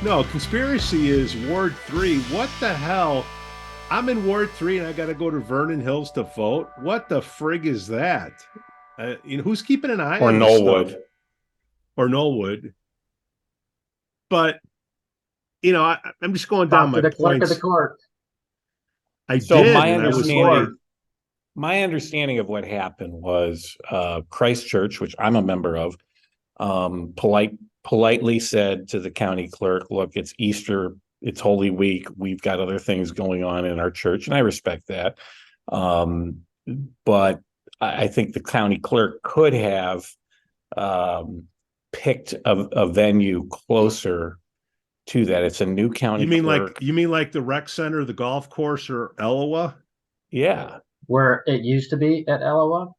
No, conspiracy is Ward 3. What the hell? I'm in Ward 3 and I got to go to Vernon Hills to vote. What the frig is that? Who's keeping an eye Or on this stuff? Knollwood. Or Knollwood. But, I'm just going down Talk my to the clerk of the points. court. I So did. my and I was understanding, my understanding of what happened was Christchurch, which I'm a member of, politely said to the county clerk, "Look, it's Easter, it's Holy Week. We've got other things going on in our church," and I respect that. But I think the county clerk could have picked a venue closer to that. It's a new county clerk. You mean like the rec center, the golf course, or Ellowa? Yeah. Where it used to be at Ellowa?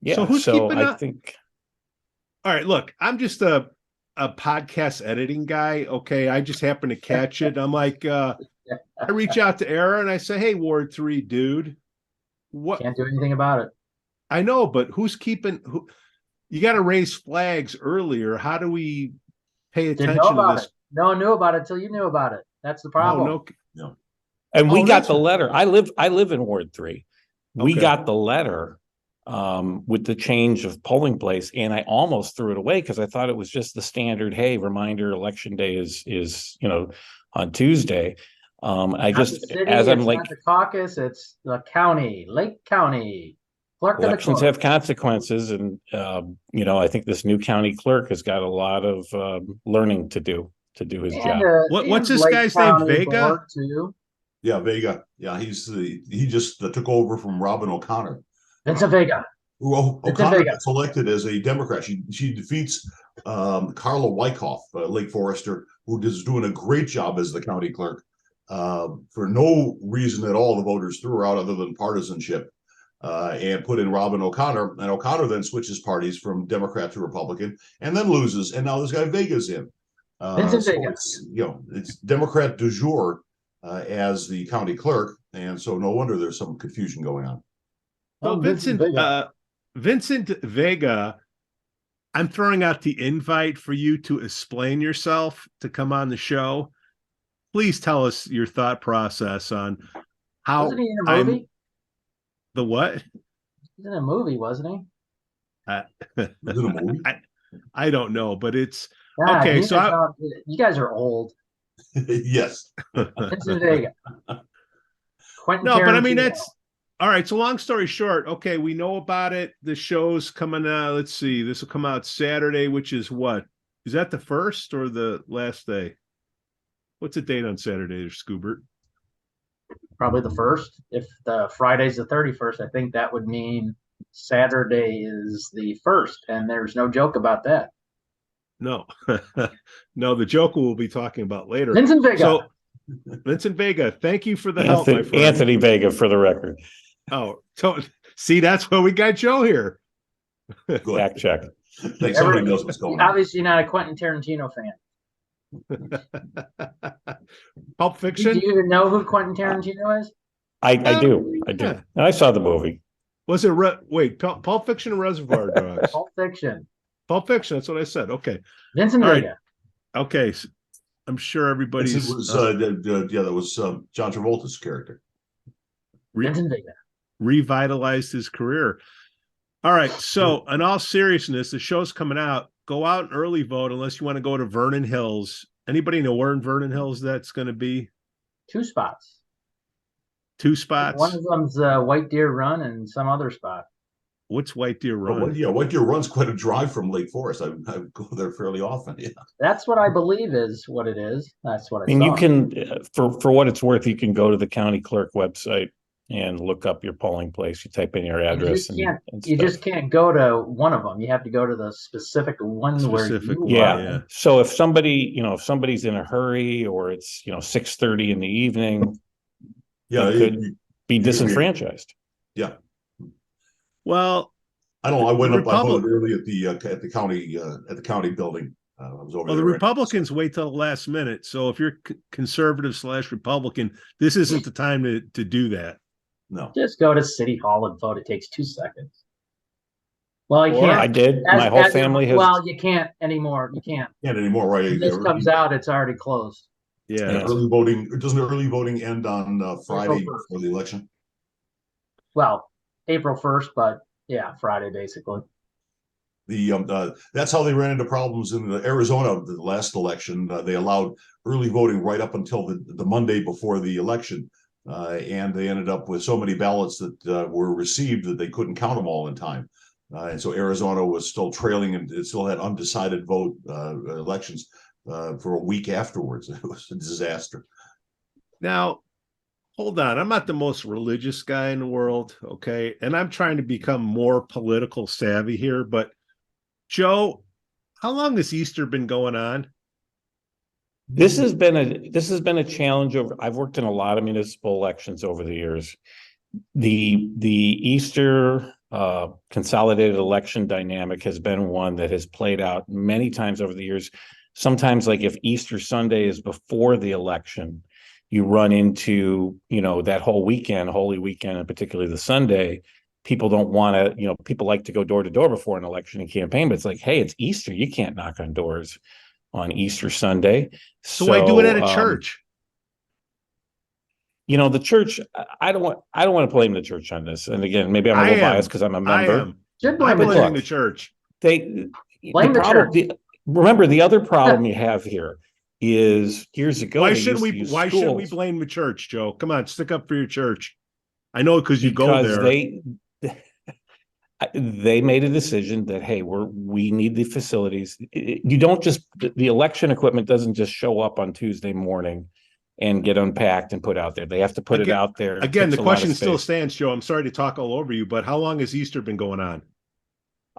Yeah. So who's keeping I up? think. All right, look, I'm just a podcast editing guy. Okay. I just happen to catch it. I'm like, I reach out to Era and I say, "Hey, Ward 3 dude, what?" Can't do anything about it. I know, but who's keeping who? You got to raise flags earlier. How do we pay Didn't attention know to about this? it. No one knew about it until you knew about it. That's the problem. Oh, no. And we got that's the letter. I live in Ward 3. We Okay. got the letter with the change of polling place, and I almost threw it away because I thought it was just the standard, hey, reminder, election day is on Tuesday. I Not just the city, as I'm it's like, not the caucus, it's the county, Lake County. Clerk of the elections court. have consequences, and I think this new county clerk has got a lot of learning to do his job. What's this Lake guy's name? County Vega? Board, too. Yeah, Vega. Yeah, he just took over from Robin O'Connor. Vincent Vega. O'Connor gets elected as a Democrat. She defeats Carla Wyckoff, a Lake Forester, who is doing a great job as the county clerk. For no reason at all, the voters threw her out other than partisanship, and put in Robin O'Connor. And O'Connor then switches parties from Democrat to Republican, and then loses. And now this guy Vega's in. Vincent Vega. It's Democrat du jour as the county clerk, and so no wonder there's some confusion going on. Well, Vincent Vega, I'm throwing out the invite for you to explain yourself to come on the show. Please tell us your thought process on how. Wasn't he in a movie? The what? He's in a movie, wasn't he? Was it a movie? I don't know, but it's God, okay. So you guys are old. Yes. Vincent Vega. Quentin no, but I mean Tarantino. that's all right. So long story short, okay, we know about it. The show's coming out. Let's see. This will come out Saturday, which is what? Is that the first or the last day? What's the date on Saturday, Scoobert? Probably the first. If the Friday's the 31st, I think that would mean Saturday is the first, and there's no joke about that. No, no, the joke we'll be talking about later. Vincent Vega. So, Vincent Vega, thank you for the help, my friend. Anthony Vega, for the record. Oh, so see, that's why we got Joe here. Fact check. Thanks. Somebody knows what's going on. Obviously, not a Quentin Tarantino fan. Pulp Fiction. Do you even know who Quentin Tarantino is? I do. Yeah. I saw the movie. Was it Pulp Fiction or Reservoir Dogs? Pulp Fiction. Pulp Fiction. That's what I said. Okay. Vincent Vega. Okay. I'm sure everybody's. It was that was John Travolta's character. Vincent Vega revitalized his career. All right. So, in all seriousness, the show's coming out. Go out and early vote unless you want to go to Vernon Hills. Anybody know where in Vernon Hills that's going to be? 2 spots. 2 spots. One of them's White Deer Run, and some other spot. What's White Deer Run? White Deer Run's quite a drive from Lake Forest. I go there fairly often. Yeah, that's what I believe is what it is. That's what I. And saw. you can, for what it's worth, you can go to the county clerk website and look up your polling place. You type in your address. You just can't go to one of them. You have to go to the specific one where you yeah. So if somebody's in a hurry, or it's 6:30 in the evening, yeah, could be disenfranchised. Yeah. Well, I went up. I voted early at the county building. I was over there. The Republicans wait till the last minute. So if you're conservative / Republican, this isn't the time to do that. No. Just go to City Hall and vote. It takes 2 seconds. Well, you Or can't. I did. My whole family has. Well, you can't anymore. You can't. Can't anymore, right? When this comes out, it's already closed. yeah. Yes. Early voting, doesn't early voting end on Friday April 1st. before the election? Well, April 1st, but yeah, Friday basically. That's how they ran into problems in Arizona. The last election, they allowed early voting right up until the Monday before the election, and they ended up with so many ballots that were received that they couldn't count them all in time. And so Arizona was still trailing, and it still had undecided vote elections for a week afterwards. It was a disaster. Now, hold on. I'm not the most religious guy in the world, okay? And I'm trying to become more political savvy here, but Joe, how long has Easter been going on? This has been a challenge over. I've worked in a lot of municipal elections over the years. The Easter consolidated election dynamic has been one that has played out many times over the years. Sometimes, like if Easter Sunday is before the election, you run into, that whole weekend, Holy Weekend, and particularly the Sunday. People don't want to, people like to go door to door before an election and campaign, but it's like, hey, it's Easter. You can't knock on doors on Easter Sunday. So why do it at a church? The church, I don't want to blame the church on this. And again, maybe I'm a little biased because I'm a member. I'm blaming the church. Remember, the other problem you have here is years ago. Why shouldn't we blame the church, Joe? Come on, stick up for your church. I know because you go there. They made a decision that, hey, we need the facilities. You don't just, the election equipment doesn't just show up on Tuesday morning and get unpacked and put out there. They have to put it out there. Again, the question still stands, Joe. I'm sorry to talk all over you, but how long has Easter been going on?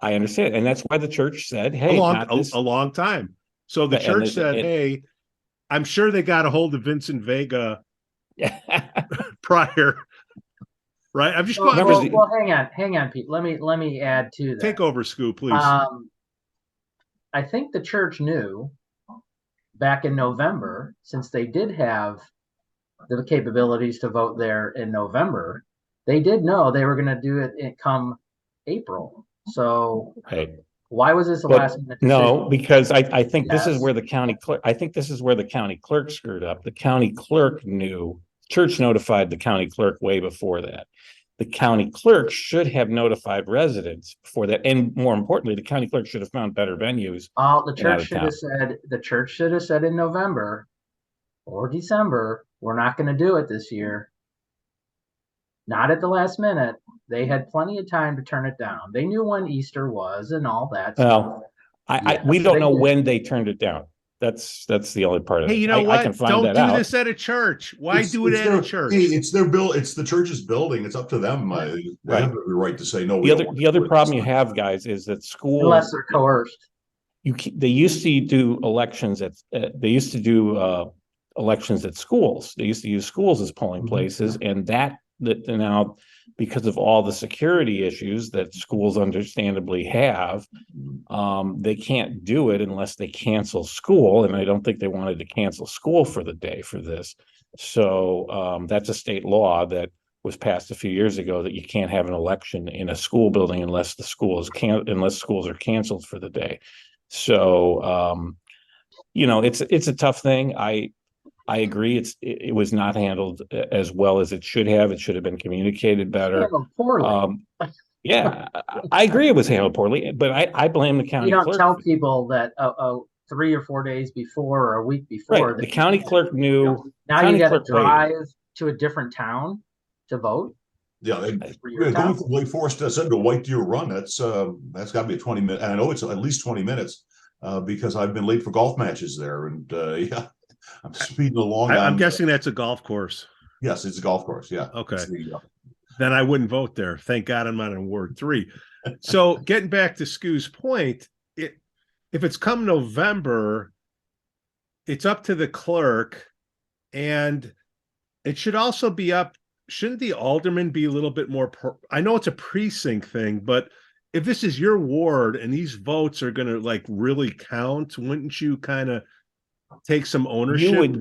I understand. And that's why the church said, hey, a long time. So the church said, hey, I'm sure they got a hold of Vincent Vega prior. Right. I'm just well, hang on, Pete. Let me add to that. Take over, Skoo, please. I think the church knew back in November, since they did have the capabilities to vote there in November, they did know they were going to do it come April. So why was this a last minute decision? No, because I think this is where the county clerk, screwed up. The county clerk knew. Church notified the county clerk way before that. The county clerk should have notified residents before that, and more importantly, the county clerk should have found better venues. The church should have said in November or December, we're not going to do it this year. Not at the last minute. They had plenty of time to turn it down. They knew when Easter was and all that. Well, we don't know when they turned it down. That's the only part of it. Hey, you know what? I can find Don't that do this at a church. Why do it at a church? Hey, it's their bill. It's the church's building. It's up to them. They have the right to say no. The other problem you have, guys, is that schools, unless they're coerced, they used to do elections at elections at schools. They used to use schools as polling places, and that now, because of all the security issues that schools understandably have, they can't do it unless they cancel school. And I don't think they wanted to cancel school for the day for this. So that's a state law that was passed a few years ago, that you can't have an election in a school building unless schools are canceled for the day. So it's a tough thing. I agree. It was not handled as well as it should have. It should have been communicated better. Poorly. Yeah, I agree it was handled poorly, but I blame the county clerk. You don't tell people that 3 or 4 days before or a week before. Right. The county clerk knew. Now you got to drive to a different town to vote. Yeah, going from Lake Forest to White Deer Run, that's got to be a 20-minute. And I know it's at least 20 minutes because I've been late for golf matches there, and I'm speeding along. I'm guessing that's a golf course. Yes, it's a golf course. Yeah. Okay. Then I wouldn't vote there. Thank God I'm not in Ward 3. So getting back to Skoo's point, if it's come November, it's up to the clerk, and it should also be up. Shouldn't the alderman be a little bit more? I know it's a precinct thing, but if this is your ward and these votes are going to really count, wouldn't you kind of take some ownership?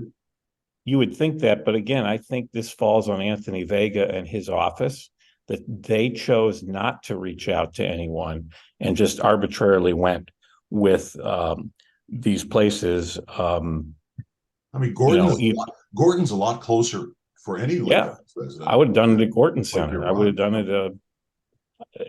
You would think that, but again, I think this falls on Anthony Vega and his office. that they chose not to reach out to anyone and just arbitrarily went with these places. I mean, Gordon's a lot closer for any Lake resident. I would have done it at Gorton Center. I would have done it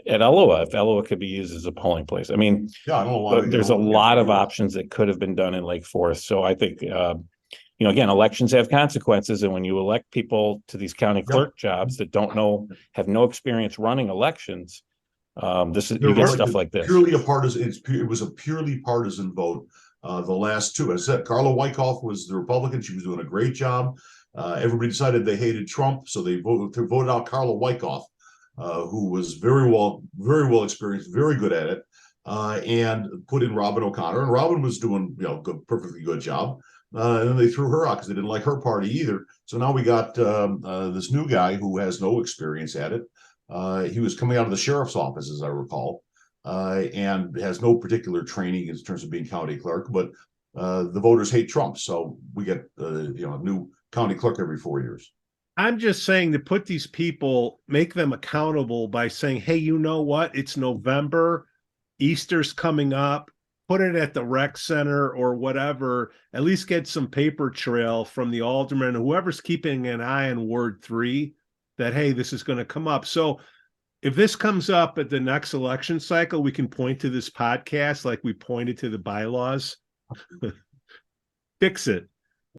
at Eloa if Eloa could be used as a polling place. I mean, I don't know why there's a lot of options that could have been done in Lake Forest. So I think, again, elections have consequences, and when you elect people to these county clerk jobs that have no experience running elections, you get stuff like this. Purely a partisan. It was a purely partisan vote. The last two, as I said, Carla Wyckoff was the Republican. She was doing a great job. Everybody decided they hated Trump, so they voted out Carla Wyckoff, who was very well experienced, very good at it, and put in Robin O'Connor. And Robin was doing perfectly good job. And then they threw her out because they didn't like her party either. So now we got this new guy who has no experience at it. He was coming out of the sheriff's office, as I recall, and has no particular training in terms of being county clerk. But the voters hate Trump, so we get a new county clerk every 4 years. I'm just saying to put these people, make them accountable by saying, hey, you know what? It's November, Easter's coming up. Put it at the rec center or whatever, at least get some paper trail from the alderman, whoever's keeping an eye on Ward 3, that, hey, this is going to come up. So if this comes up at the next election cycle, we can point to this podcast like we pointed to the bylaws. Fix it.